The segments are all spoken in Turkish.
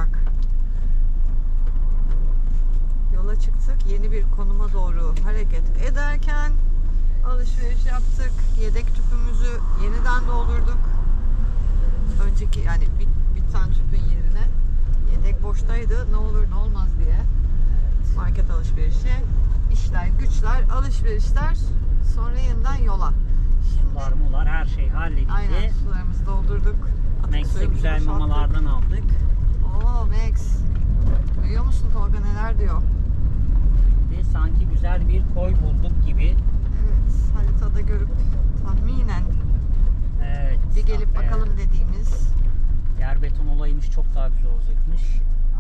muhakkak. Yola çıktık. Yeni bir konuma doğru hareket ederken alışveriş yaptık. Yedek tüpümüzü yeniden doldurduk. Önceki yani biten tüpün yerine yedek boştaydı. Ne olur ne olmaz diye. Market alışverişi, işler, güçler, alışverişler, sonra yeniden yola. Sular mular her şey halledildi. Aynen, sularımızı doldurduk. Max'e güzel mamalardan aldık. Oo Max. Duyuyor musun Tolga neler diyor? Ve sanki güzel bir koy bulduk gibi. Evet, haritada görüp tahminen Evet. bir gelip bakalım dediğimiz. Yer beton olaymış, çok daha güzel olacakmış.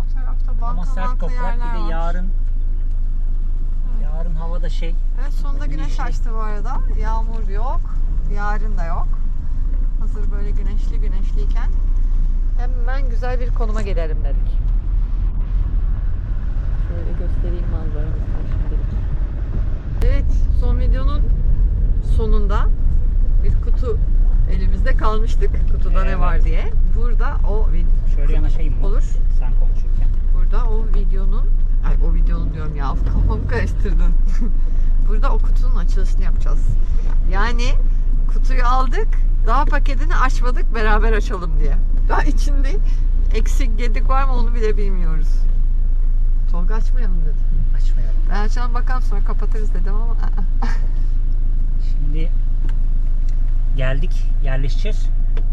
O tarafta Ama banka sert toprak, yerler bir de var. yarın havada şey. Evet, sonunda güneş güneşli. açtı bu arada. Yağmur yok. Yarın da yok. Hazır böyle güneşliyken hemen güzel bir konuma gelelim dedik. Şöyle göstereyim manzaramızdan şimdilik. Evet, son videonun sonunda bir kutu elimizde kalmıştık. Kutuda ne var diye. Burada o Şöyle yanaşayım mı? Olur. Sen konuşurken. Burada o videonun diyorum ya, kafamı karıştırdın. Burada o kutunun açılışını yapacağız. Yani kutuyu aldık, daha paketini açmadık, beraber açalım diye. Daha içinde eksik gedik var mı onu bile bilmiyoruz. Tolga açmayalım dedi. Açmayalım. Ben açalım bakalım, sonra kapatırız dedim ama. Şimdi geldik, yerleşeceğiz.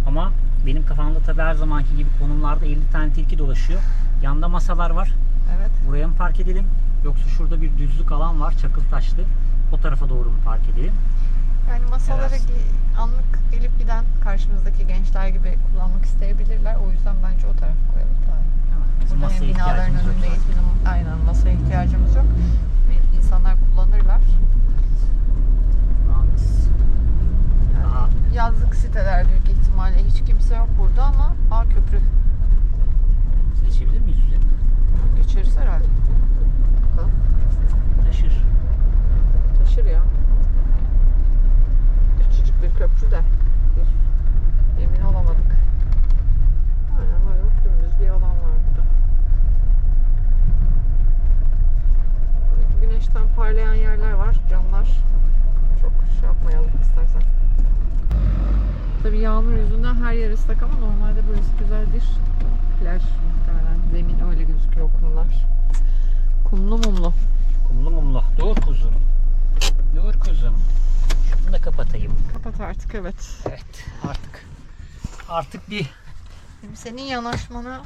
Ama benim kafamda tabii her zamanki gibi konumlarda 50 tane tilki dolaşıyor. Yanda masalar var. Evet. Buraya mı park edelim? Yoksa şurada bir düzlük alan var, çakıl taşlı. O tarafa doğru mu park edelim? Yani masaları Evet. anlık gelip giden karşımızdaki gençler gibi kullanmak isteyebilirler. O yüzden bence o tarafa koyalım. Tamam. Bizim Burada hem masaya binaların ihtiyacımız yok önündeyiz. zaten. Bizim aynen masaya ihtiyacımız yok. Ve insanlar kullanırlar. Yalnız Yani yazlık siteler büyük ihtimalle hiç kimse yok burada ama köprü. geçebilir miyiz üzerine? Geçeriz herhalde. Bakalım. Taşır. Taşır ya. Küçücük bir köprü de. Emin olamadık. Aynen böyle dümdüz bir alan var burada. Güneşten parlayan yerler var. Camlar. Çok şey yapmayalım istersen. Tabii yağmur yüzünden her yer ıslak ama normalde burası güzel bir plaj muhtemelen. Zemin öyle gözüküyor, kumlar. Kumlu mumlu. Kumlu mumlu. Dur kuzum. Dur kuzum. Şunu da kapatayım. Kapat artık, evet. Evet. Artık bir Şimdi senin yanaşmanı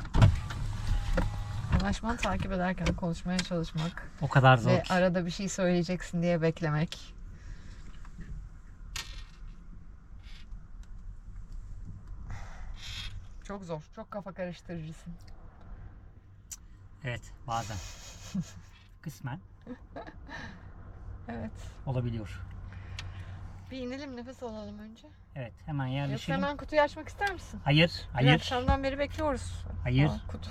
takip ederken konuşmaya çalışmak o kadar zor ve ki. arada bir şey söyleyeceksin diye beklemek. Çok zor. Çok kafa karıştırıcısın. Evet, bazen. Kısmen Evet. olabiliyor. Bir inelim, nefes alalım önce. Evet, hemen Yoksa yerleşelim. hemen kutuyu açmak ister misin? Hayır, Dün hayır. akşamdan beri bekliyoruz. Hayır. Kutu.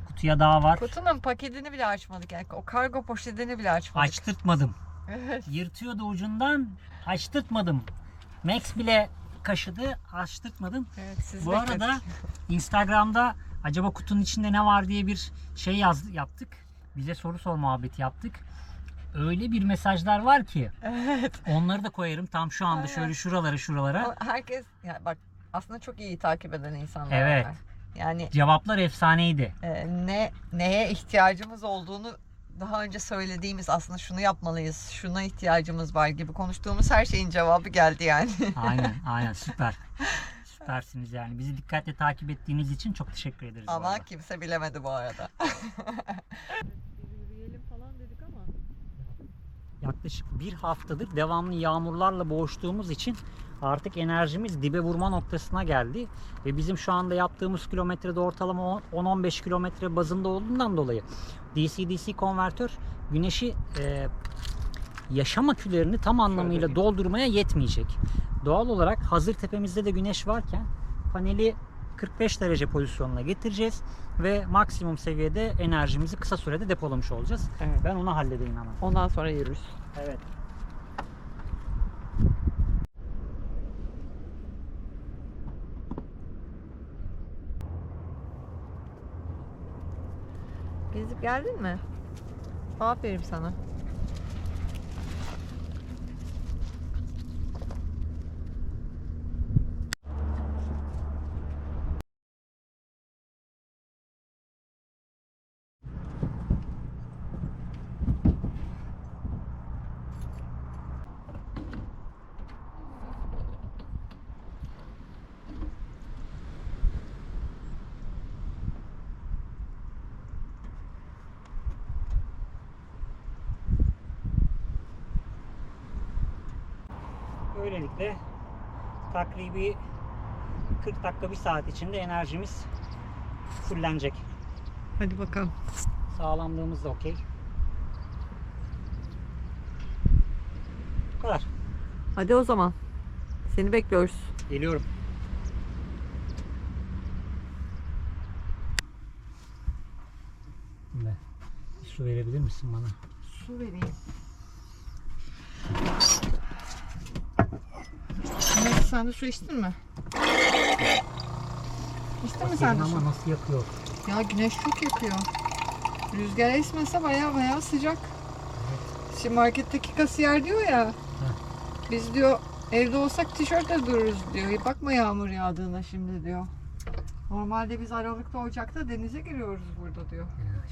Kutuya daha var. Kutunun paketini bile açmadık. Yani o kargo poşetini bile açmadık. Açtırtmadım. Evet. Yırtıyordu ucundan. Açtırtmadım. Max bile kaşıdı. Açtırtmadım. Evet, siz Bu bekledik. arada Instagram'da acaba kutunun içinde ne var diye bir şey yaptık. Bize soru sor muhabbeti yaptık. Öyle bir mesajlar var ki. Evet. Onları da koyarım tam şu anda şöyle şuralara. Ama herkes yani bak, aslında çok iyi takip eden insanlar Evet. var. Yani Cevaplar efsaneydi. neye ihtiyacımız olduğunu daha önce söylediğimiz, aslında şunu yapmalıyız, şuna ihtiyacımız var gibi konuştuğumuz her şeyin cevabı geldi yani. Aynen süper. Süpersiniz yani. Bizi dikkatle takip ettiğiniz için çok teşekkür ederiz. bu Ama arada. kimse bilemedi bu arada. Yürüyelim falan dedik ama. Yaklaşık bir haftadır devamlı yağmurlarla boğuştuğumuz için artık enerjimiz dibe vurma noktasına geldi. Ve bizim şu anda yaptığımız kilometrede ortalama 10-15 kilometre bazında olduğundan dolayı DC-DC konvertör güneşi yaşam akülerini tam anlamıyla doldurmaya yetmeyecek. Doğal olarak hazır tepemizde de güneş varken paneli 45 derece pozisyonuna getireceğiz ve maksimum seviyede enerjimizi kısa sürede depolamış olacağız. Evet. Ben onu halledeyim hemen. Ondan sonra yürürüz. Evet. Gezip geldin mi? Aferin sana. Böylelikle takribi 40 dakika 1 saat içinde enerjimiz fullenecek. Hadi bakalım. Sağlamlığımız da okey. Bu kadar. Hadi o zaman. Seni bekliyoruz. Geliyorum. Şimdi bir su verebilir misin bana? Su vereyim. Evet, sen de su içtin mi? İçtin mi sen de su? Ama nasıl yakıyor? Ya güneş çok yakıyor. Rüzgar esmese baya sıcak. Şimdi marketteki kasiyer diyor ya. Biz diyor evde olsak tişörtle dururuz diyor. Bakma yağmur yağdığına şimdi diyor. Normalde biz Aralık'ta Ocak'ta denize giriyoruz burada diyor.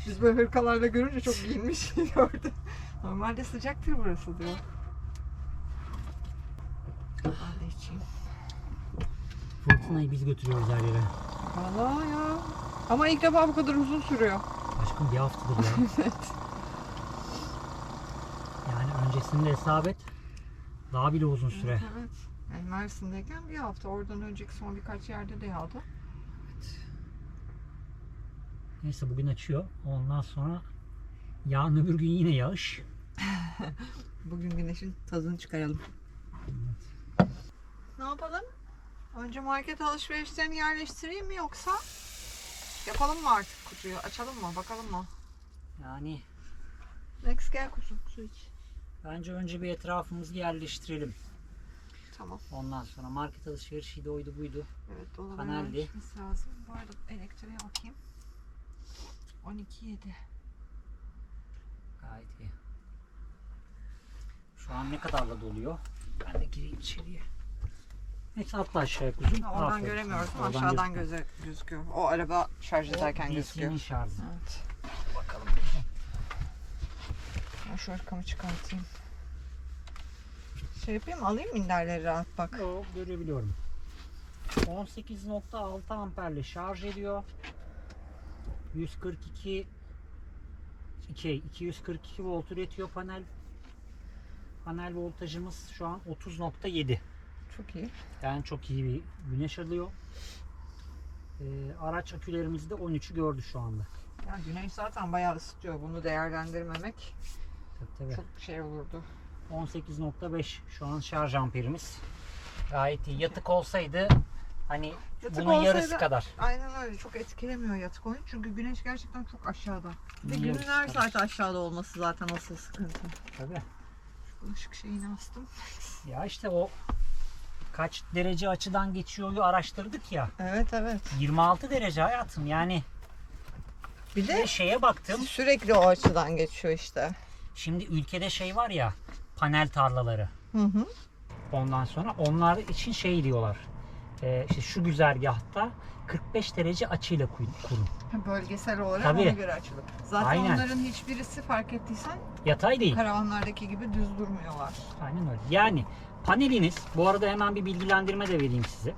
Biz böyle hırkalarla görünce çok giyinmiş gördü. Normalde sıcaktır burası diyor. Ben de içeyim. Fırtınayı biz götürüyoruz her yere. Valla ya. Ama ilk defa bu kadar uzun sürüyor. Aşkım bir haftadır ya. Evet. Yani öncesinde hesap et. Daha bile uzun süre. Evet, evet. Yani Mersin'deyken bir hafta. Oradan önceki son birkaç yerde de yağdı. Neyse bugün açıyor. Ondan sonra yarın öbür gün yine yağış. Bugün güneşin tadını çıkaralım. Ne yapalım? Önce market alışverişlerini yerleştireyim mi yoksa yapalım mı artık kutuyu? Açalım mı? Bakalım mı? Yani Next gel kuzum su iç. bence önce bir etrafımızı yerleştirelim. Tamam. Ondan sonra market alışverişiydi, oydu buydu. Evet dolabı Paneldi. yerleştirmesi lazım. Bu arada elektriğe bakayım. 12.7. Gayet iyi. Şu an ne kadarla doluyor? Ben de gireyim içeriye. Neyse atla aşağıya kuzum. Oradan Aferin. göremiyoruz ama Oradan aşağıdan gözüküyor. gözüküyor. O araba şarj ederken O gözüküyor. DC'nin şarjı. Evet. Bakalım. Ben şu arkamı çıkartayım. Şey yapayım mı? Alayım minderleri rahat bak. Yok, görebiliyorum. 18.6 amperle şarj ediyor. 242 volt üretiyor panel. Panel voltajımız şu an 30.7. Çok iyi. Yani çok iyi bir güneş alıyor. Araç akülerimiz de 13'ü gördü şu anda. Ya güneş zaten bayağı ısıtıyor. Bunu değerlendirmemek Tabii. çok şey olurdu. 18.5 şu an şarj amperimiz. Gayet iyi. Yatık olsaydı hani Yatık bunun yarısı olsaydı- kadar. Aynen öyle. Çok etkilemiyor yatık oyun. Çünkü güneş gerçekten çok aşağıda. Ve Yarısı günün her kadar. saat aşağıda olması zaten asıl sıkıntı. Tabii. Şu ışık şeyini astım. Ya işte o kaç derece açıdan geçiyor araştırdık ya. Evet evet. 26 derece hayatım yani. Bir Bir de şeye baktım. sürekli o açıdan geçiyor işte. Şimdi ülkede şey var ya, panel tarlaları. Hı hı. Ondan sonra onlar için şey diyorlar. İşte şu güzergahta 45 derece açıyla kurun. Bölgesel olarak Tabii. ona göre açılıp. Zaten Aynen. onların hiçbirisi fark ettiysen Yatay değil. karavanlardaki gibi düz durmuyorlar. Aynen öyle. Yani paneliniz, bu arada hemen bir bilgilendirme de vereyim size.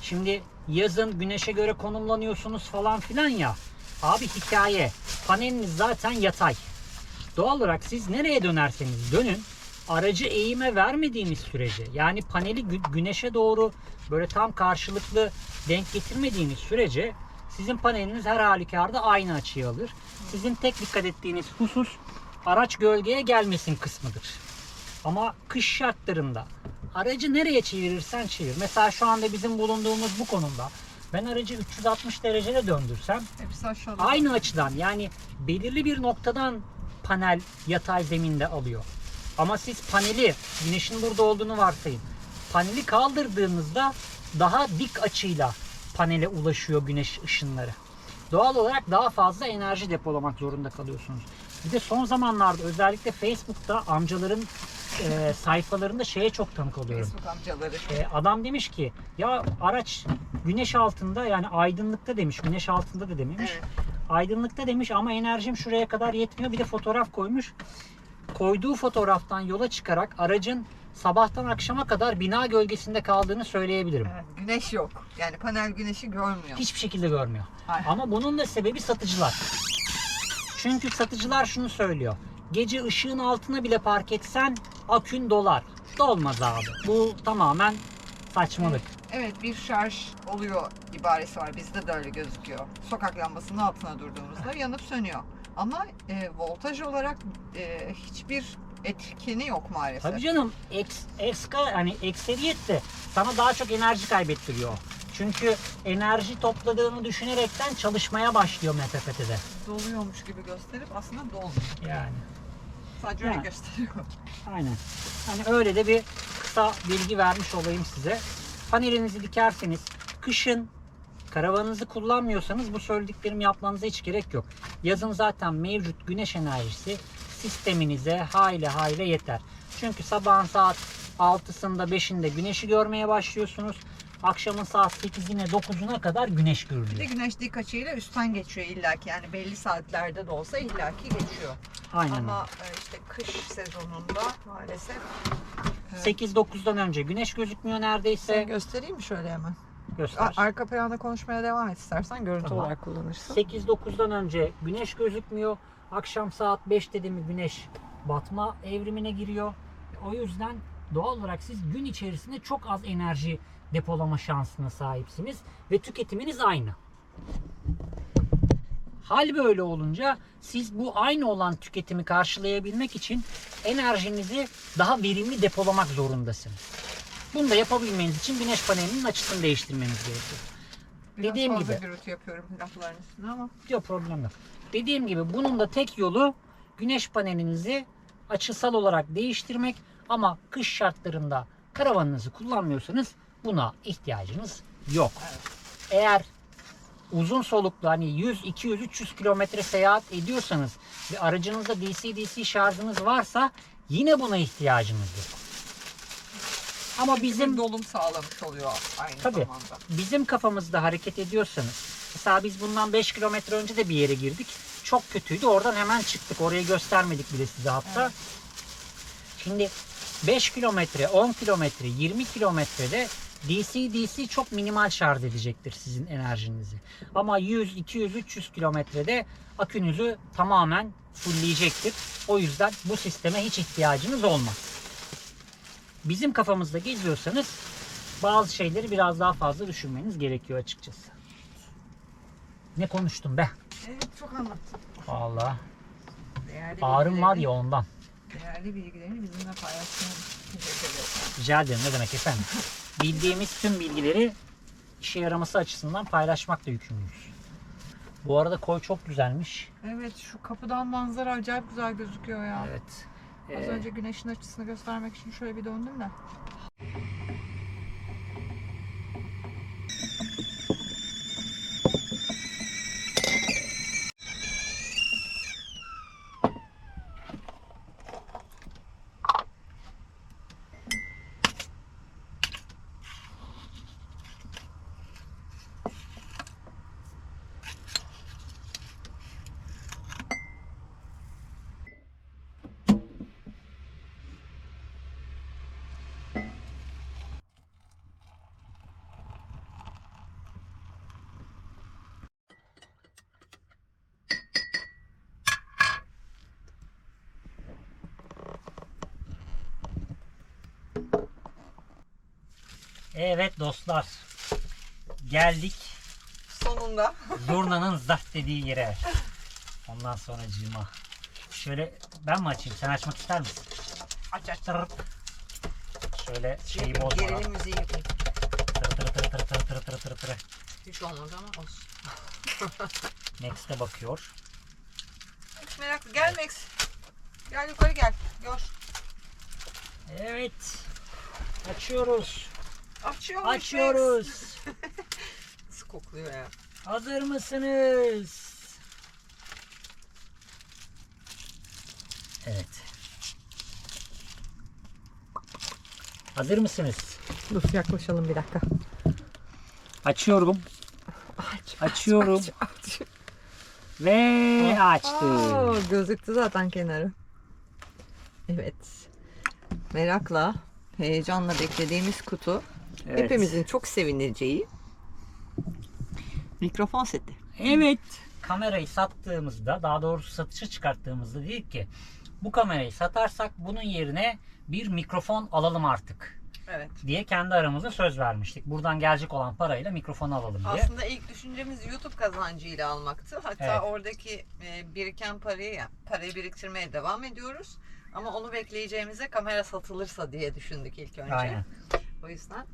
Şimdi yazın güneşe göre konumlanıyorsunuz falan filan ya. Abi hikaye. Paneliniz zaten yatay. Doğal olarak siz nereye dönerseniz dönün, aracı eğime vermediğiniz sürece, yani paneli güneşe doğru böyle tam karşılıklı denk getirmediğiniz sürece sizin paneliniz her halükarda aynı açıyı alır. Sizin tek dikkat ettiğiniz husus araç gölgeye gelmesin kısmıdır. Ama kış şartlarında aracı nereye çevirirsen çevir. Mesela şu anda bizim bulunduğumuz bu konumda ben aracı 360 derecede döndürsem Hepsi aşağıda. aynı açıdan, yani belirli bir noktadan panel yatay zeminde alıyor. Ama siz paneli, güneşin burada olduğunu varsayın. Paneli kaldırdığınızda daha dik açıyla panele ulaşıyor güneş ışınları. doğal olarak daha fazla enerji depolamak zorunda kalıyorsunuz. Bir de son zamanlarda özellikle Facebook'ta amcaların sayfalarında şeye çok tanık oluyorum. Facebook amcaları. Adam demiş ki ya araç güneş altında, yani aydınlıkta demiş, güneş altında da dememiş. Evet. Aydınlıkta demiş ama enerjim şuraya kadar yetmiyor. Bir de fotoğraf koymuş. Koyduğu fotoğraftan yola çıkarak aracın sabahtan akşama kadar bina gölgesinde kaldığını söyleyebilirim. Evet, güneş yok. Yani panel güneşi görmüyor. Hiçbir şekilde görmüyor. Hayır. Ama bunun da sebebi satıcılar. Çünkü satıcılar şunu söylüyor. Gece ışığın altına bile park etsen akün dolar. Dolmaz abi. Bu tamamen saçmalık. Evet, bir şarj oluyor ibaresi var. Bizde de öyle gözüküyor. Sokak lambasının altına durduğumuzda yanıp sönüyor. Ama voltaj olarak hiçbir etkeni yok maalesef. Tabii canım, hani ekseriyet de sana daha çok enerji kaybettiriyor. Çünkü enerji topladığını düşünerekten çalışmaya başlıyor MPPT'de. Doluyormuş gibi gösterip aslında dolmuyor. Yani. Sadece Yani. öyle gösteriyor. Aynen. Hani öyle de bir kısa bilgi vermiş olayım size. Panelinizi dikerseniz, kışın karavanınızı kullanmıyorsanız bu söylediklerimi yapmanıza hiç gerek yok. Yazın zaten mevcut güneş enerjisi sisteminize hayli yeter. Çünkü sabahın saat 6'sında 5'inde güneşi görmeye başlıyorsunuz. Akşamın saat 8'ine 9'una kadar güneş Bir de görülüyor. güneş dik açıyla üstten geçiyor illaki. Yani belli saatlerde de olsa illaki geçiyor. Aynen. Ama işte kış sezonunda maalesef 8-9'dan önce güneş gözükmüyor neredeyse. göstereyim mi şöyle hemen? Göster. Arka planda konuşmaya devam et istersen, görüntü Tamam. olarak kullanırsın. 8-9'dan önce güneş gözükmüyor. Akşam saat 5 dedi mi güneş batma evrimine giriyor. O yüzden doğal olarak siz gün içerisinde çok az enerji depolama şansına sahipsiniz ve tüketiminiz aynı. Hal böyle olunca siz bu aynı olan tüketimi karşılayabilmek için enerjinizi daha verimli depolamak zorundasınız. Bunu da yapabilmeniz için güneş panelinin açısını değiştirmeniz gerekiyor. Biraz Dediğim fazla gibi. gürültü yapıyorum lafların üstüne ama. Yok, problem yok. Dediğim gibi bunun da tek yolu güneş panelinizi açısal olarak değiştirmek, ama kış şartlarında karavanınızı kullanmıyorsanız buna ihtiyacınız yok. Evet. Eğer uzun soluklu hani 100, 200, 300 kilometre seyahat ediyorsanız ve aracınızda DC şarjınız varsa yine buna ihtiyacınız yok. Ama bizim dolum sağlamış oluyor aynı Tabii. zamanda. Bizim kafamızda hareket ediyorsanız, mesela biz bundan 5 kilometre önce de bir yere girdik. Çok kötüydü. Oradan hemen çıktık. Orayı göstermedik bile size hatta. Evet. Şimdi 5 kilometre, 10 kilometre, 20 kilometrede DC çok minimal şarj edecektir sizin enerjinizi. Ama 100, 200, 300 kilometrede akünüzü tamamen fullleyecektir. O yüzden bu sisteme hiç ihtiyacınız olmaz. Bizim kafamızda geziyorsanız bazı şeyleri biraz daha fazla düşünmeniz gerekiyor açıkçası. Ne konuştum be? Evet, çok anlattım. Vallahi Değerli ağrım var bilgilerini- ya ondan. Değerli bilgilerini bizimle paylaştığın için teşekkür ederim. Rica ederim, ne demek efendim. Bildiğimiz tüm bilgileri işe yaraması açısından paylaşmakla yükümlüyüz. Bu arada koy çok güzelmiş. Evet, şu kapıdan manzara acayip güzel gözüküyor ya. Evet. Az önce güneşin açısını göstermek için şöyle bir döndüm de. Evet dostlar. Geldik Sonunda. zurnanın zart dediği yere. Ondan sonra cima. Şöyle ben mi açayım? Sen açmak ister misin? Aç. Tırırt. Şöyle şeyi bozmadan. Gerilim müziği yapayım. Tırı. Hiç olmadı ama olsun. Next'e bakıyor. Hiç meraklı. Gel Max. Gel yukarı gel. Gör. Evet. Açıyoruz. Açıyormuş Açıyoruz. Max. Nasıl kokluyor ya. Hazır mısınız? Evet. Hazır mısınız? Dur yaklaşalım bir dakika. Açıyorum. Açıyorum. Aç. Ve açtım. Gözüktü zaten kenarı. Evet. Merakla, heyecanla beklediğimiz kutu. Evet. Hepimizin çok sevineceği mikrofon seti. Evet. Kamerayı sattığımızda, daha doğrusu satışa çıkarttığımızda dedik ki bu kamerayı satarsak bunun yerine bir mikrofon alalım artık Evet. diye kendi aramızda söz vermiştik. Buradan gelecek olan parayla mikrofonu alalım diye. Aslında ilk düşüncemiz YouTube kazancıyla almaktı. Hatta Evet. oradaki biriken parayı biriktirmeye devam ediyoruz. Ama onu bekleyeceğimize kamera satılırsa diye düşündük ilk önce. Aynen. O yüzden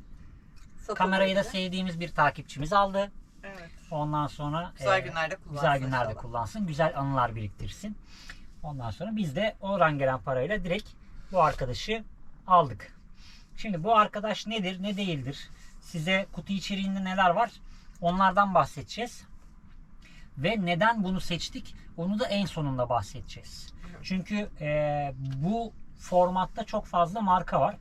satılırsa. Kamerayı da sevdiğimiz bir takipçimiz aldı. Evet. Ondan sonra Güzel günlerde kullansın. güzel günlerde inşallah. kullansın. Güzel anılar biriktirsin. Ondan sonra biz de oradan gelen parayla direkt bu arkadaşı aldık. Şimdi bu arkadaş nedir, ne değildir? Size kutu içeriğinde neler var? Onlardan bahsedeceğiz. Ve neden bunu seçtik? Onu da en sonunda bahsedeceğiz. Çünkü bu formatta çok fazla marka var.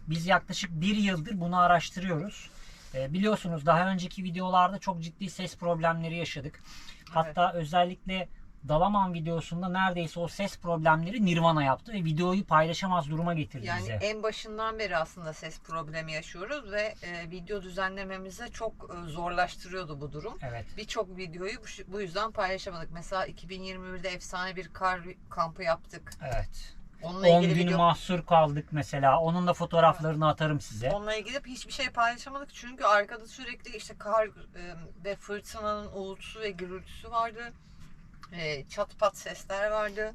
Biz yaklaşık bir yıldır bunu araştırıyoruz. Biliyorsunuz daha önceki videolarda çok ciddi ses problemleri yaşadık. Hatta özellikle Dalaman videosunda neredeyse o ses problemleri Nirvana yaptı ve videoyu paylaşamaz duruma getirdi Yani bize. en başından beri aslında ses problemi yaşıyoruz ve video düzenlememize çok zorlaştırıyordu bu durum. Evet. Birçok videoyu bu yüzden paylaşamadık. Mesela 2021'de efsane bir kar kampı yaptık. Evet. Onunla 10 ilgili gün video, mahsur kaldık mesela. Onun da fotoğraflarını atarım size. onunla ilgili hiçbir şey paylaşamadık çünkü arkada sürekli işte kar ve fırtınanın uğultusu ve gürültüsü vardı. Çat pat sesler vardı.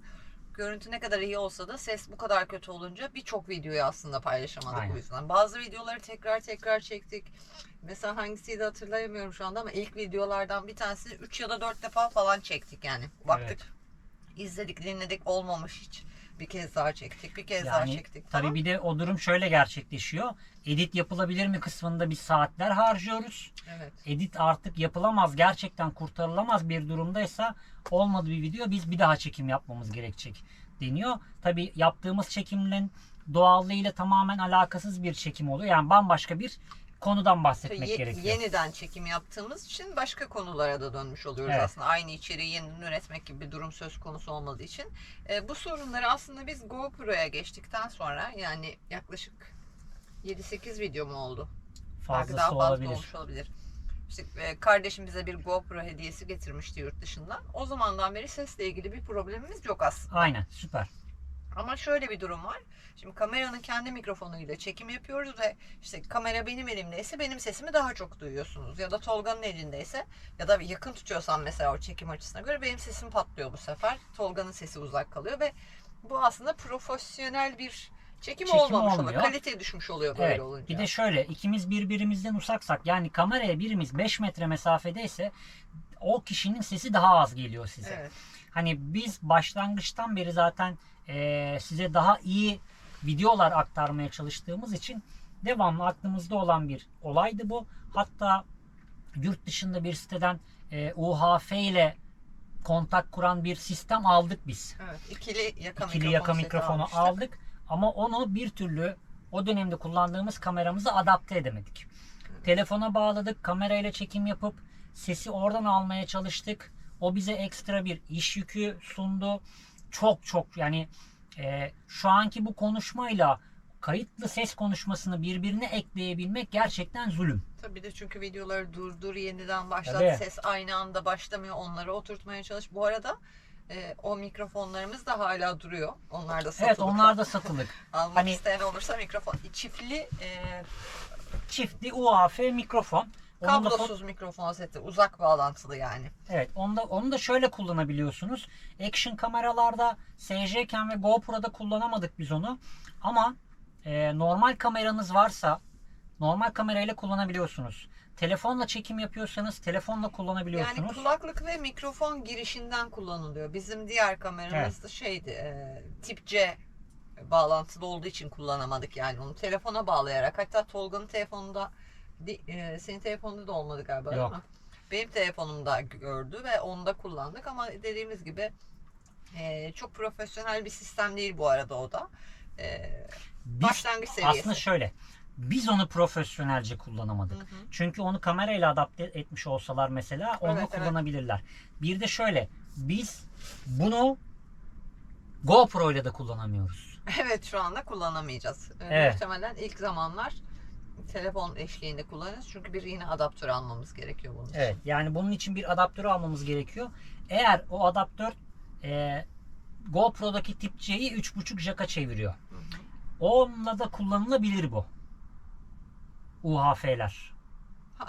Görüntü ne kadar iyi olsa da ses bu kadar kötü olunca birçok videoyu aslında paylaşamadık. Aynen. Bu yüzden. Bazı videoları tekrar çektik. Mesela hangisiydi hatırlayamıyorum şu anda ama ilk videolardan bir tanesini 3 ya da 4 defa falan çektik yani. Baktık, Evet. izledik, dinledik, olmamış hiç. Bir kez daha çektik, bir kez daha Yani çektik tabii falan. bir de o durum şöyle gerçekleşiyor. Edit yapılabilir mi kısmında biz saatler harcıyoruz. Evet. Edit artık yapılamaz, gerçekten kurtarılamaz bir durumdaysa olmadı bir video, biz bir daha çekim yapmamız gerekecek deniyor. Tabii yaptığımız çekimlerin doğallığıyla tamamen alakasız bir çekim oluyor. Yani bambaşka bir konudan bahsetmek gerekiyor. Yeniden çekim yaptığımız için başka konulara da dönmüş oluyoruz Evet. aslında. Aynı içeriği yeniden üretmek gibi bir durum söz konusu olmadığı için. Bu sorunları aslında biz GoPro'ya geçtikten sonra, yani yaklaşık 7-8 video mu oldu? Belki daha Fazlası fazla olabilir. olmuş olabilir. İşte kardeşim bize bir GoPro hediyesi getirmişti yurt dışından. O zamandan beri sesle ilgili bir problemimiz yok aslında. Aynen, süper. Ama şöyle bir durum var. Şimdi kameranın kendi mikrofonuyla çekim yapıyoruz ve işte kamera benim elimdeyse benim sesimi daha çok duyuyorsunuz. Ya da Tolga'nın elindeyse ya da yakın tutuyorsam mesela o çekim açısına göre benim sesim patlıyor bu sefer. Tolga'nın sesi uzak kalıyor ve bu aslında profesyonel bir çekim olmamış oluyor. olmuyor. Kalite düşmüş oluyor böyle Evet. olunca. Bir de şöyle, ikimiz birbirimizden uzaksak, yani kameraya birimiz 5 metre mesafedeyse o kişinin sesi daha az geliyor size. Evet. Hani biz başlangıçtan beri zaten size daha iyi videolar aktarmaya çalıştığımız için devamlı aklımızda olan bir olaydı bu. Hatta yurt dışında bir siteden UHF ile kontak kuran bir sistem aldık biz. Evet. İkili İkili yaka mikrofonu almıştık. aldık ama onu bir türlü o dönemde kullandığımız kameramıza adapte edemedik. Telefona bağladık, kamerayla çekim yapıp sesi oradan almaya çalıştık. O bize ekstra bir iş yükü sundu. Çok yani şu anki bu konuşmayla kayıtlı ses konuşmasını birbirine ekleyebilmek gerçekten zulüm. Tabii de çünkü videoları durdur, yeniden başlat, Tabii. ses aynı anda başlamıyor, onları oturtmaya çalış. Bu arada o mikrofonlarımız da hala duruyor. Onlar da satılık. Evet, onlar da satılık. Almak Hani- isteyen olursa mikrofon, çiftli Çiftli UHF mikrofon. Onun da kablosuz mikrofon seti, uzak bağlantılı yani. Evet, onu da şöyle kullanabiliyorsunuz. Action kameralarda, SJ Cam ve GoPro'da kullanamadık biz onu. Ama normal kameranız varsa normal kamerayla kullanabiliyorsunuz. Telefonla çekim yapıyorsanız telefonla kullanabiliyorsunuz. Yani kulaklık ve mikrofon girişinden kullanılıyor. Bizim diğer kameramız da şeydi, tip C bağlantılı olduğu için kullanamadık yani onu telefona bağlayarak. Hatta Tolga'nın telefonunda, senin telefonunda da olmadı galiba, Yok. değil mi? benim telefonumda gördü ve onda kullandık ama dediğimiz gibi çok profesyonel bir sistem değil bu arada o da. Başlangıç seviyesi. Aslında şöyle, biz onu profesyonelce kullanamadık. Çünkü onu kamerayla adapte etmiş olsalar mesela onu kullanabilirler. Bir de şöyle, biz bunu GoPro ile de kullanamıyoruz. Evet, şu anda kullanamayacağız. Evet. Muhtemelen ilk zamanlar telefon eşliğinde kullanırız. Çünkü bir yine adaptör almamız gerekiyor bunun için. Evet, yani bunun için bir adaptörü almamız gerekiyor. Eğer o adaptör GoPro'daki tip C'yi 3.5 jack'a çeviriyor. Onunla da kullanılabilir bu. UHF'ler.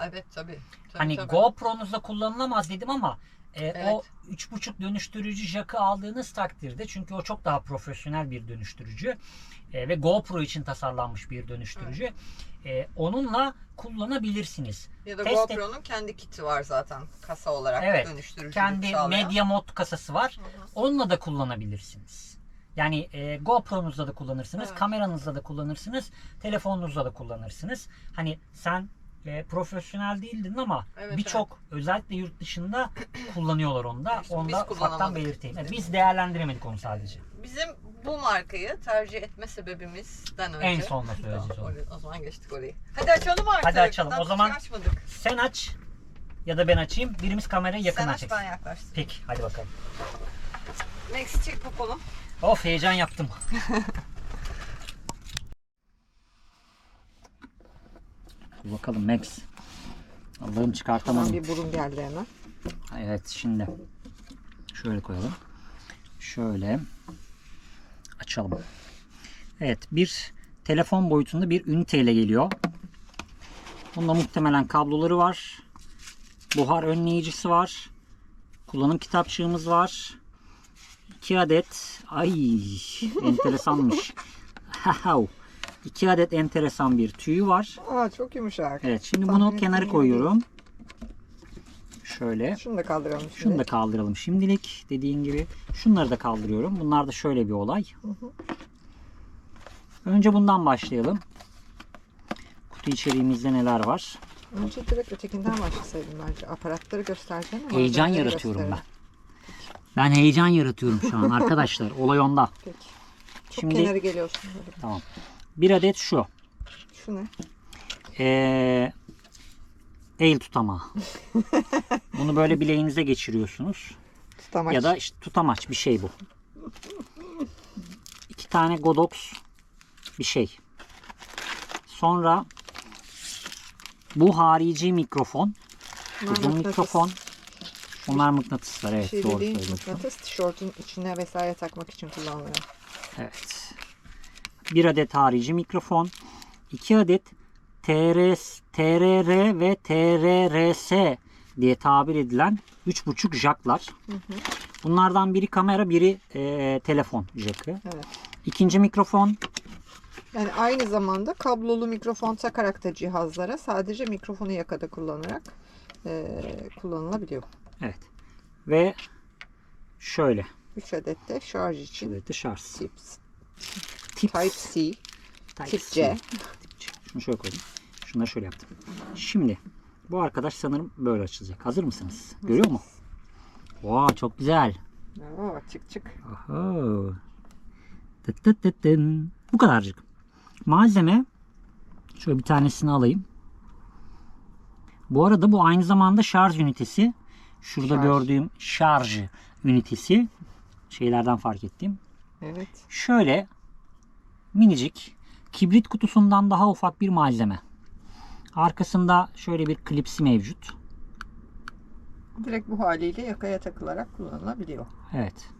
Evet tabii. Hani tabii. GoPro'nuzda kullanılamaz dedim ama Evet. o 3.5 dönüştürücü jack'ı aldığınız takdirde, çünkü o çok daha profesyonel bir dönüştürücü ve GoPro için tasarlanmış bir dönüştürücü. Onunla kullanabilirsiniz. Ya da GoPro'nun kendi kiti var zaten kasa olarak dönüştürücü kendi sağlayan. Media Mod kasası var. Onunla da kullanabilirsiniz. Yani GoPro'nuzda da kullanırsınız, kameranızda da kullanırsınız, telefonunuzda da kullanırsınız. Hani sen profesyonel değildin ama birçok özellikle yurt dışında kullanıyorlar onu da. Onu da ufaktan belirteyim. Yani biz değerlendiremedik onu sadece. Bizim bu markayı tercih etme sebebimizden önce. En sonunda söyleyeceğiz onu. O zaman geçtik orayı. Hadi açalım artık. Hadi açalım. Daha o zaman sen aç ya da ben açayım. Birimiz kamerayı yakın açacak. Sen aç, ben yaklaştım. Peki, hadi bakalım. Max, çek popolu. Of, heyecan yaptım. Dur bakalım Max. Allah'ım, çıkartamadım. Bir burun geldi hemen. Evet, şimdi şöyle koyalım. Şöyle açalım. Evet, bir telefon boyutunda bir üniteyle geliyor. Bunda muhtemelen kabloları var. Buhar önleyicisi var. Kullanım kitapçığımız var. 2 adet. Ay, enteresanmış. 2 adet enteresan bir tüyü var. Aa, çok yumuşak. Evet, şimdi bunu kenara koyuyorum. Şöyle. Şunu da kaldıralım. Şunu da kaldıralım şimdilik. Dediğin gibi. Şunları da kaldırıyorum. Bunlar da şöyle bir olay. Önce bundan başlayalım. Kutu içeriğimizde neler var? Önce direkt ötekinden başlasaydım bence. Aparatları göstereceğim ama heyecan yaratıyorum ben. Ben heyecan yaratıyorum şu an arkadaşlar. Olay onda. Peki. Çok kenarı geliyorsun. Tamam. Bir adet şu. Şu ne? El tutamağı. Bunu böyle bileğinize geçiriyorsunuz. Tutamaç. Ya da işte tutamaç bir şey bu. 2 tane Godox bir şey. Sonra bu harici mikrofon. Uzun mikrofon. Bunlar mıknatıslar. Evet, doğru söylüyorsun. Mıknatıs tişörtün içine vesaire takmak için kullanılıyor. Evet. 1 adet harici mikrofon. 2 adet TRR ve TRRS diye tabir edilen 3.5 jacklar. Bunlardan biri kamera, biri telefon jackı. Evet. İkinci mikrofon. Yani aynı zamanda kablolu mikrofon takarak da cihazlara sadece mikrofonu yakada kullanarak kullanılabiliyor. Evet. Ve şöyle. 3 adet de şarj için. Evet, şarj. Type-C. Tip-C. Şunu şöyle koydum. Şunları şöyle yaptım. Şimdi bu arkadaş sanırım böyle açılacak. Hazır mısınız? Görüyor mu? Wow, çok güzel. Oo, çık çık. Oho. Bu kadarcık. Malzeme şöyle bir tanesini alayım. Bu arada bu aynı zamanda şarj ünitesi. Şurada gördüğüm şarj ünitesi. Şeylerden fark ettim. Evet. Şöyle minicik, kibrit kutusundan daha ufak bir malzeme. Arkasında şöyle bir klipsi mevcut. Direkt bu haliyle yakaya takılarak kullanılabiliyor. Evet.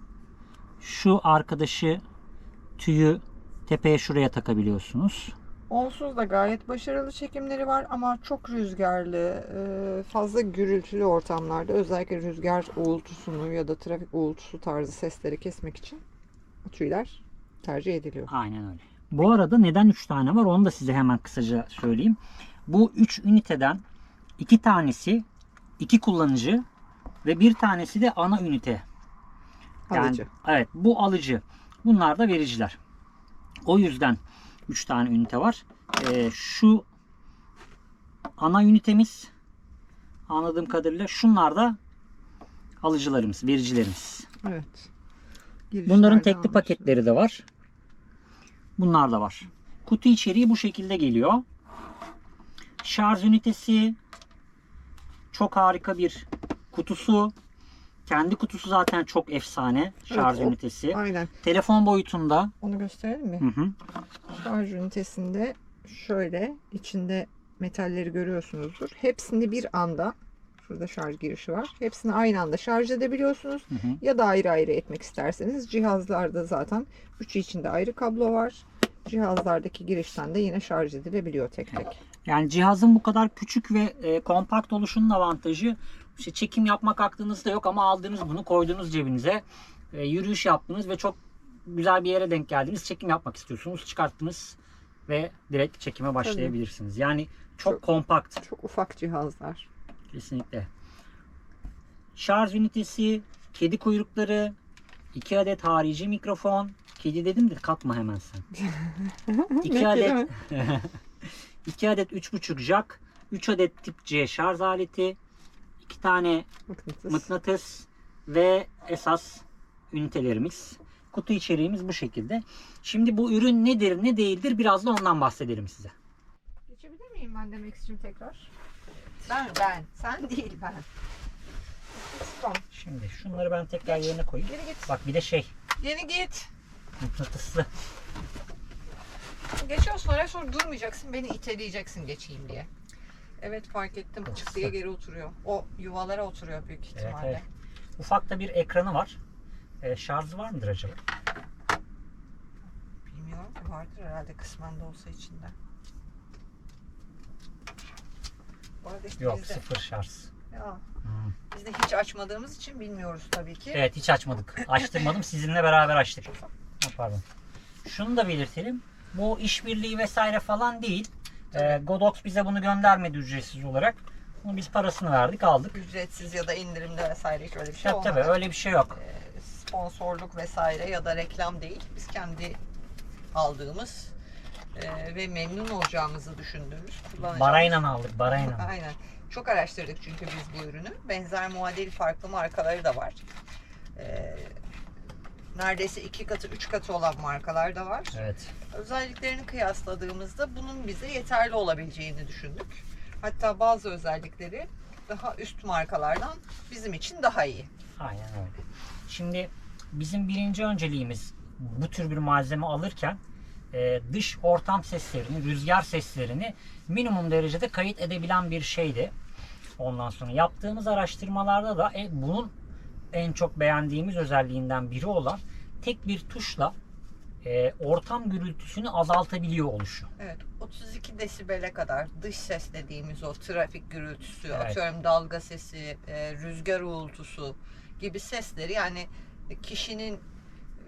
Şu arkadaşı, tüyü tepeye şuraya takabiliyorsunuz. Onsuz da gayet başarılı çekimleri var ama çok rüzgarlı, fazla gürültülü ortamlarda özellikle rüzgar uğultusunu ya da trafik uğultusu tarzı sesleri kesmek için bu tüyler tercih ediliyor. Aynen öyle. Bu arada neden 3 tane var onu da size hemen kısaca söyleyeyim. Bu 3 üniteden 2 tanesi 2 kullanıcı ve bir tanesi de ana ünite. Yani, alıcı. Evet, bu alıcı. Bunlar da vericiler. O yüzden 3 tane ünite var. Şu ana ünitemiz, Anladığım kadarıyla şunlar da alıcılarımız, vericilerimiz. Evet. Bunların Girişlerden tekli anlaşılıyor. paketleri de var. Bunlar da var. Kutu içeriği bu şekilde geliyor. Şarj ünitesi çok harika bir kutusu. Kendi kutusu zaten çok efsane. Şarj Evet, o- ünitesi. Aynen. Telefon boyutunda. Onu gösterelim mi? Hı hı. Şarj ünitesinde şöyle içinde metalleri görüyorsunuzdur. Hepsini bir anda, şurada şarj girişi var. Hepsini aynı anda şarj edebiliyorsunuz. Hı hı. Ya da ayrı ayrı etmek isterseniz. Cihazlarda zaten üçü içinde ayrı kablo var. Cihazlardaki girişten de yine şarj edilebiliyor tek tek. Yani cihazın bu kadar küçük ve kompakt oluşunun avantajı, işte çekim yapmak aklınızda yok ama aldınız bunu, koydunuz cebinize. Yürüyüş yaptınız ve çok güzel bir yere denk geldiniz. Çekim yapmak istiyorsunuz. Çıkarttınız ve direkt çekime başlayabilirsiniz. Yani çok kompakt. Çok ufak cihazlar. Kesinlikle. Şarj ünitesi, kedi kuyrukları, 2 adet harici mikrofon. Kedi dedim de katma hemen sen. 2 Ne adet kelime? 2 adet 3.5 jack, 3 adet tip C şarj aleti, 2 tane Mıknatıs. mıknatıs ve esas ünitelerimiz. Kutu içeriğimiz bu şekilde. Şimdi bu ürün nedir, ne değildir, biraz da ondan bahsedelim size. Geçebilir miyim ben demek için tekrar? Ben. Sen değil ben. Tamam. Şimdi şunları ben tekrar yerine koyayım. Geri git. Bak bir de Yeni git. mıknatıslı. Geçiyorsun oraya, sonra durmayacaksın. Beni iteleyeceksin geçeyim diye. Evet, fark ettim. Çık diye geri oturuyor. O yuvalara oturuyor büyük ihtimalle. Evet. Ufak da bir ekranı var. Şarjı var mıdır acaba? Bilmiyorum ki, vardır herhalde kısmen de olsa içinde. Bu arada işte Yok, bizde, sıfır şarj. ya, Hmm. biz de hiç açmadığımız için bilmiyoruz tabii ki. Evet, hiç açmadık. Açtırmadım. Sizinle beraber açtık. Ha, pardon. Şunu da belirtelim. Bu işbirliği vesaire falan değil. Godox bize bunu göndermedi ücretsiz olarak. Bunu biz parasını verdik, aldık. Ücretsiz ya da indirimde vesaire hiç öyle bir şey Tabii olmadı. tabii, öyle bir şey yok. Sponsorluk vesaire ya da reklam değil. Biz kendi aldığımız ve memnun olacağımızı düşündüğümüz, kullanacağımız. Barayla aldık, barayla. Aynen. Çok araştırdık çünkü biz bu ürünü. Benzer muadil farklı markaları da var. Neredeyse 2 katı 3 katı olan markalar da var. Evet. Özelliklerini kıyasladığımızda bunun bize yeterli olabileceğini düşündük. Hatta bazı özellikleri daha üst markalardan bizim için daha iyi. Aynen öyle. Şimdi bizim birinci önceliğimiz bu tür bir malzeme alırken dış ortam seslerini, rüzgar seslerini minimum derecede kayıt edebilen bir şeydi. Ondan sonra yaptığımız araştırmalarda da bunun en çok beğendiğimiz özelliğinden biri olan tek bir tuşla ortam gürültüsünü azaltabiliyor oluşu. Evet, 32 desibele kadar dış ses dediğimiz o trafik gürültüsü, Evet. atıyorum dalga sesi, rüzgar uğultusu gibi sesleri, yani kişinin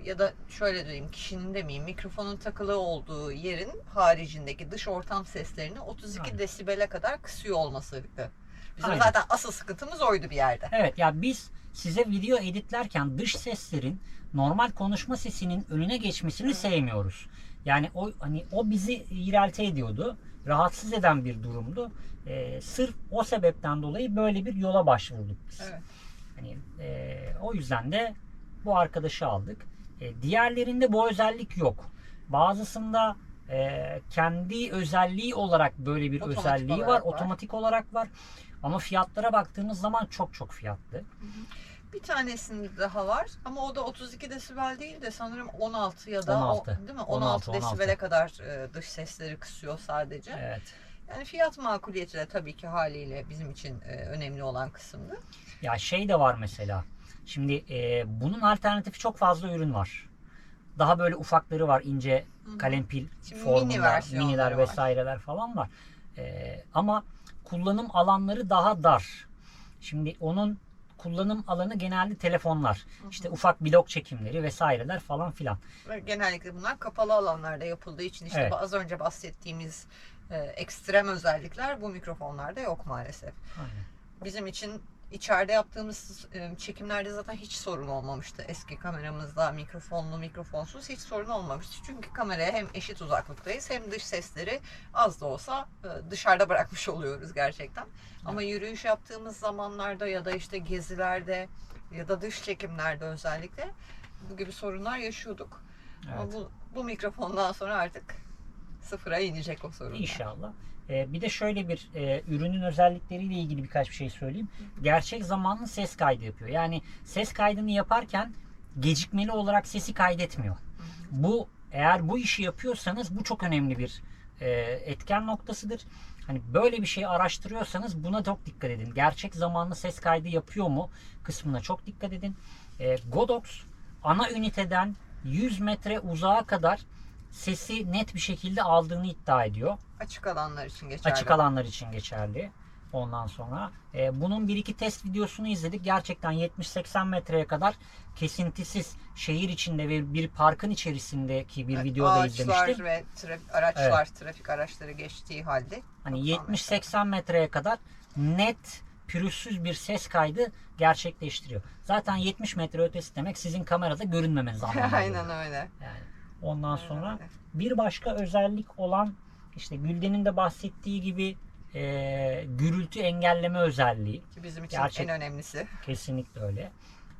ya da şöyle diyeyim, kişinin demeyeyim, mikrofonun takılı olduğu yerin haricindeki dış ortam seslerini 32 Aynen. desibele kadar kısıyor olmasıydı. Bizim Aynen. zaten asıl sıkıntımız oydu bir yerde. Evet, ya biz size video editlerken dış seslerin normal konuşma sesinin önüne geçmesini sevmiyoruz. Yani o bizi iğrelti ediyordu. Rahatsız eden bir durumdu. Sırf o sebepten dolayı böyle bir yola başvurduk biz. Evet. O yüzden de bu arkadaşı aldık. Diğerlerinde bu özellik yok. Bazısında kendi özelliği olarak böyle bir Otomatik özelliği var. olarak var. Otomatik olarak var. Ama fiyatlara baktığımız zaman çok fiyatlı. Bir tanesinde daha var ama o da 32 desibel değil de sanırım 16 ya da 16. değil mi? 16 desibele 16. kadar dış sesleri kısıyor sadece. Evet. Yani fiyat makuliyeti de tabii ki haliyle bizim için önemli olan kısımdı. Ya şey de var mesela. Şimdi bunun alternatifi çok fazla ürün var. Daha böyle ufakları var, ince kalem pil Şimdi formunda, mini versiyonları miniler var. vesaireler falan var. Ama kullanım alanları daha dar. Şimdi onun kullanım alanı genelde telefonlar. İşte ufak blog çekimleri vesaireler falan filan. Ve genellikle bunlar kapalı alanlarda yapıldığı için işte Evet. az önce bahsettiğimiz ekstrem özellikler bu mikrofonlarda yok maalesef. Aynen. Bizim için içeride yaptığımız çekimlerde zaten hiç sorun olmamıştı. Eski kameramızda mikrofonlu, mikrofonsuz hiç sorun olmamıştı. Çünkü kameraya hem eşit uzaklıktayız hem dış sesleri az da olsa dışarıda bırakmış oluyoruz gerçekten. Ama yürüyüş yaptığımız zamanlarda ya da işte gezilerde ya da dış çekimlerde özellikle bu gibi sorunlar yaşıyorduk. Evet. Ama bu mikrofondan sonra artık sıfıra inecek o sorunlar. İnşallah. Bir de şöyle bir ürünün özellikleriyle ilgili birkaç bir şey söyleyeyim. Gerçek zamanlı ses kaydı yapıyor. Yani ses kaydını yaparken gecikmeli olarak sesi kaydetmiyor. Eğer bu işi yapıyorsanız bu çok önemli bir etken noktasıdır. Hani böyle bir şey araştırıyorsanız buna çok dikkat edin. Gerçek zamanlı ses kaydı yapıyor mu kısmına çok dikkat edin. Godox ana üniteden 100 metre uzağa kadar sesi net bir şekilde aldığını iddia ediyor. Açık alanlar için geçerli. Açık alanlar için geçerli. Ondan sonra bunun bir iki test videosunu izledik. Gerçekten 70-80 metreye kadar kesintisiz şehir içinde ve bir parkın içerisindeki bir videoda izlemiştim. Ağaçlar ve araçlar, trafik araçları geçtiği halde. Hani 70-80 metreye kadar net pürüzsüz bir ses kaydı gerçekleştiriyor. Zaten 70 metre ötesi demek sizin kamerada görünmemeniz anlamına geliyor. Aynen öyle. Yani ondan sonra öyle. bir başka özellik olan işte Gülden'in de bahsettiği gibi gürültü engelleme özelliği. Ki bizim için Gerçek- en önemlisi. Kesinlikle öyle.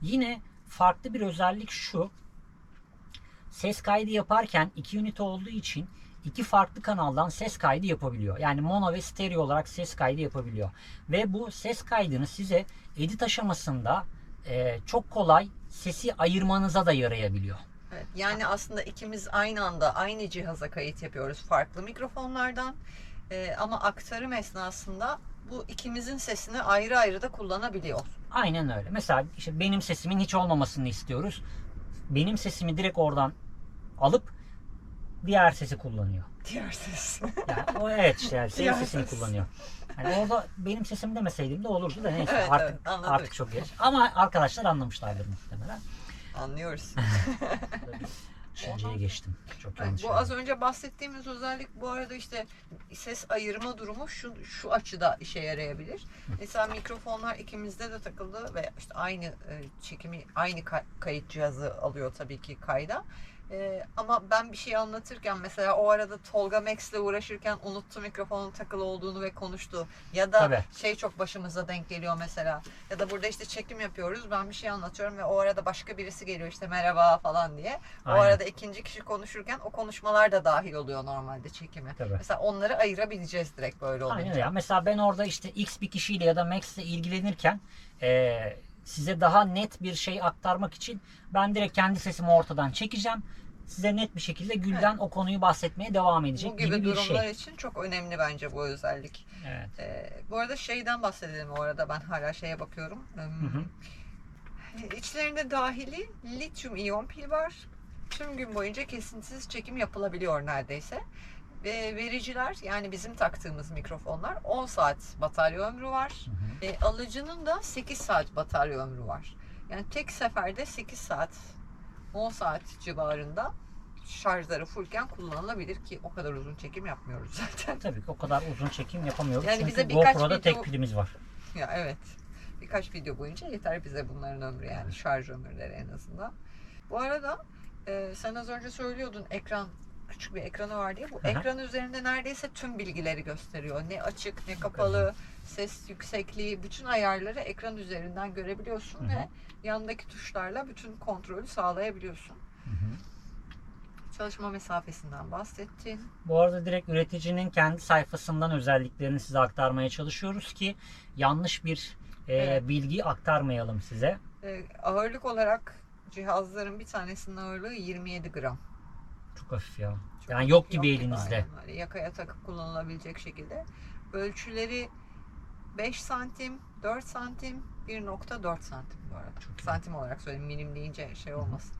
Yine farklı bir özellik şu. Ses kaydı yaparken iki ünite olduğu için iki farklı kanaldan ses kaydı yapabiliyor. Yani mono ve stereo olarak ses kaydı yapabiliyor. Ve bu ses kaydını size edit aşamasında çok kolay sesi ayırmanıza da yarayabiliyor. Evet, yani aslında ikimiz aynı anda aynı cihaza kayıt yapıyoruz farklı mikrofonlardan. Ama aktarım esnasında bu ikimizin sesini ayrı ayrı da kullanabiliyor. Aynen öyle. Mesela işte benim sesimin hiç olmamasını istiyoruz. Benim sesimi direkt oradan alıp diğer sesi kullanıyor. Diğer ses. Yani o evet işte yani senin Diğer sesini ses. kullanıyor. Yani orada benim sesimi demeseydim de olurdu da neyse Evet, artık evet, anladık. artık çok geç. Ama arkadaşlar anlamışlardır muhtemelen. Anlıyoruz. Düşünceye geçtim. Çok Evet, yanlış. bu az önce bahsettiğimiz özellik bu arada işte ses ayırma durumu şu açıda işe yarayabilir. Mesela mikrofonlar ikimizde de takıldı ve işte aynı çekimi aynı kayıt cihazı alıyor tabii ki kayda. Ama ben bir şey anlatırken mesela o arada Tolga Max'le uğraşırken unuttu mikrofonun takılı olduğunu ve konuştu. Ya da Tabii. şey çok başımıza denk geliyor mesela. Ya da burada işte çekim yapıyoruz. Ben bir şey anlatıyorum ve o arada başka birisi geliyor işte merhaba falan diye. O Aynen. arada ikinci kişi konuşurken o konuşmalar da dahil oluyor normalde çekime. Tabii. Mesela onları ayırabileceğiz direkt böyle olunca. Aynen öyle. Mesela ben orada işte X bir kişiyle ya da Max'le ilgilenirken size daha net bir şey aktarmak için ben direkt kendi sesimi ortadan çekeceğim. Size net bir şekilde Gülden o konuyu bahsetmeye devam edecek Bu gibi bir durumlar şey. için çok önemli bence bu özellik. Evet. Bu arada şeyden bahsedelim o arada ben hala şeye bakıyorum. İçlerinde dahili lityum iyon pil var. Tüm gün boyunca kesintisiz çekim yapılabiliyor neredeyse. Ve vericiler yani bizim taktığımız mikrofonlar 10 saat batarya ömrü var. Alıcının da 8 saat batarya ömrü var. Yani tek seferde 8 saat 10 saat civarında şarjları fullken kullanılabilir ki o kadar uzun çekim yapmıyoruz zaten. Tabii ki o kadar uzun çekim yapamıyoruz. Yani Çünkü bize birkaç GoPro'da video- tek pilimiz var. Ya evet. Birkaç video boyunca yeter bize bunların ömrü yani şarj ömürleri en azından. Bu arada sen az önce söylüyordun küçük bir ekranı var diye. Bu Hı hı. ekran üzerinde neredeyse tüm bilgileri gösteriyor. Ne açık ne kapalı, ses yüksekliği, bütün ayarları ekran üzerinden görebiliyorsun Hı hı. ve yandaki tuşlarla bütün kontrolü sağlayabiliyorsun. Çalışma mesafesinden bahsettin. Bu arada direkt üreticinin kendi sayfasından özelliklerini size aktarmaya çalışıyoruz ki yanlış bir Evet. bilgi aktarmayalım size. Ağırlık olarak cihazların bir tanesinin ağırlığı 27 gram. Çok hafif ya. Çok Yani yok gibi aynen elinizde. öyle. Yakaya takıp kullanılabilecek şekilde. Ölçüleri 5 santim, 4 santim, 1.4 santim bu arada. Çok iyi. Santim olarak söyleyeyim, milim deyince şey olmasın.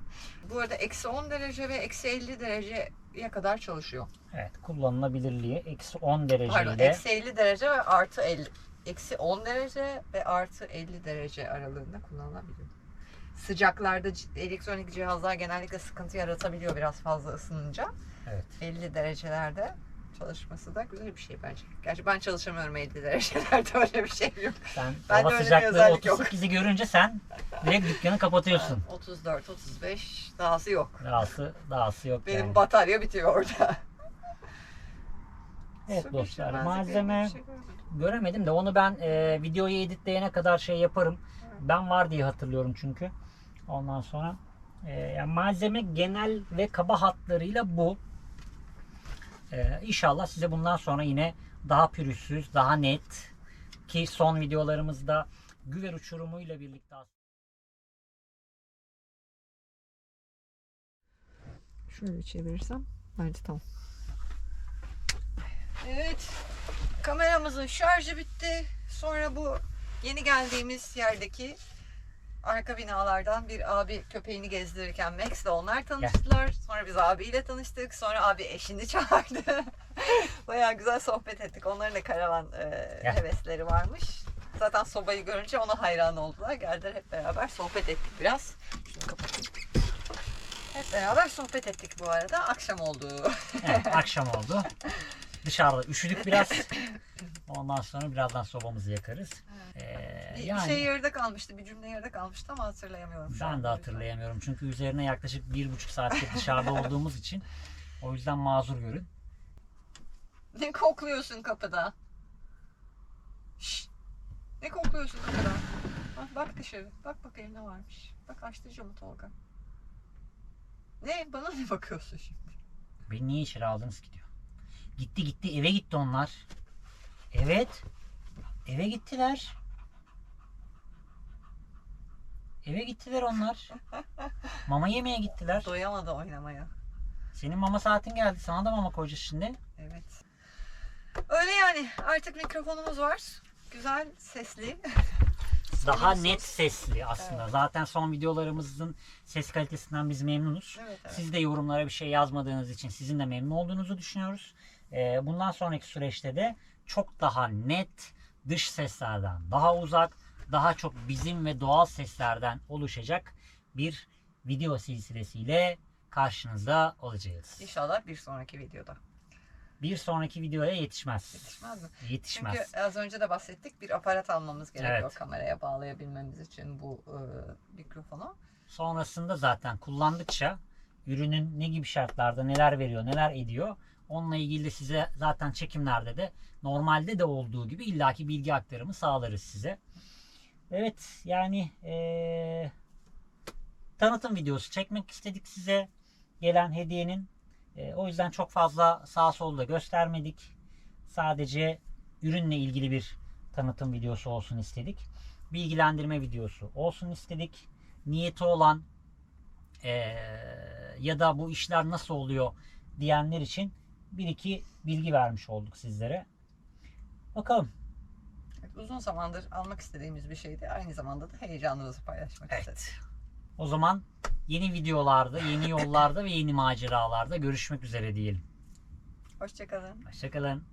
Bu arada eksi 10 derece ve eksi 50 dereceye kadar çalışıyor. Evet, kullanılabilirliği eksi 10 Pardon, dereceyle eksi 50 derece ve artı 50. Eksi 10 derece ve artı 50 derece aralığında kullanılabiliyor. Sıcaklarda elektronik cihazlar genellikle sıkıntı yaratabiliyor biraz fazla ısınınca. evet. 50 derecelerde çalışması da güzel bir şey bence. Gerçi ben çalışamıyorum 50 derecelerde, öyle bir şey yok. Sen Ben de hava öyle bir sıcaklığı özellik yok. 38'i görünce sen direkt dükkanı kapatıyorsun. 34, 35 dahası yok. Dahası yok Benim yani. batarya bitiyor orada. Evet Su dostlar, biçilmezlik malzeme bir şey görmedim. göremedim de onu ben videoyu editleyene kadar şey yaparım. Ben var diye hatırlıyorum çünkü. Ondan sonra yani malzeme genel ve kaba hatlarıyla bu. İnşallah size bundan sonra yine daha pürüzsüz, daha net, ki son videolarımızda güver uçurumuyla birlikte Şöyle çevirirsem bence tamam. Evet, kameramızın şarjı bitti. Sonra bu yeni geldiğimiz yerdeki arka binalardan bir abi köpeğini gezdirirken Max'le onlar tanıştılar. Sonra biz abiyle tanıştık. Sonra abi eşini çağırdı. Bayağı güzel sohbet ettik. Onların da karavan hevesleri varmış. Zaten sobayı görünce ona hayran oldular. Geldiler, hep beraber sohbet ettik biraz. Şunu kapatayım. Hep beraber sohbet ettik bu arada. Akşam oldu. evet, akşam oldu. Dışarıda üşüdük biraz. Ondan sonra birazdan sobamızı yakarız. Bir şey yarıda kalmıştı. Bir cümle yarıda kalmıştı ama hatırlayamıyorum şu Ben an. de hatırlayamıyorum. Çünkü üzerine yaklaşık 1,5 saattir dışarıda olduğumuz için. O yüzden mazur görün. Ne kokluyorsun kapıda? Şşt! Ne kokluyorsun kapıda? Bak dışarı. Bak bakayım ne varmış. Bak açtı camı Tolga. Ne? Bana ne bakıyorsun şimdi? Beni niye içeri aldınız ki diyor. Gitti eve gitti onlar. Evet. Eve gittiler. Eve gittiler onlar. Mama yemeye gittiler. Doyamadı oynamaya. Senin mama saatin geldi. Sana da mama koyacağız şimdi. Evet. Öyle yani. Artık mikrofonumuz var. Güzel, sesli. Daha Sonsuz. net sesli aslında. Evet. Zaten son videolarımızın ses kalitesinden biz memnunuz. Evet. Siz de yorumlara bir şey yazmadığınız için sizin de memnun olduğunuzu düşünüyoruz. Bundan sonraki süreçte de çok daha net, dış seslerden daha uzak, daha çok bizim ve doğal seslerden oluşacak bir video silsilesiyle karşınızda olacağız. İnşallah bir sonraki videoda. Bir sonraki videoya yetişmez. Yetişmez mi? Yetişmez. Çünkü az önce de bahsettik, bir aparat almamız gerekiyor Evet. kameraya bağlayabilmemiz için bu mikrofonu. Sonrasında zaten kullandıkça ürünün ne gibi şartlarda neler veriyor, neler ediyor, onunla ilgili de size zaten çekimlerde de normalde de olduğu gibi illaki bilgi aktarımı sağlarız size. Evet, yani tanıtım videosu çekmek istedik size gelen hediyenin. O yüzden çok fazla sağ solda göstermedik. Sadece ürünle ilgili bir tanıtım videosu olsun istedik. Bilgilendirme videosu olsun istedik. Niyeti olan ya da bu işler nasıl oluyor diyenler için bir iki bilgi vermiş olduk sizlere. Bakalım. Evet, uzun zamandır almak istediğimiz bir şeydi. Aynı zamanda da heyecanımızı paylaşmak istedik. Evet. O zaman yeni videolarda, yeni yollarda ve yeni maceralarda görüşmek üzere diyelim. Hoşçakalın. Hoşçakalın.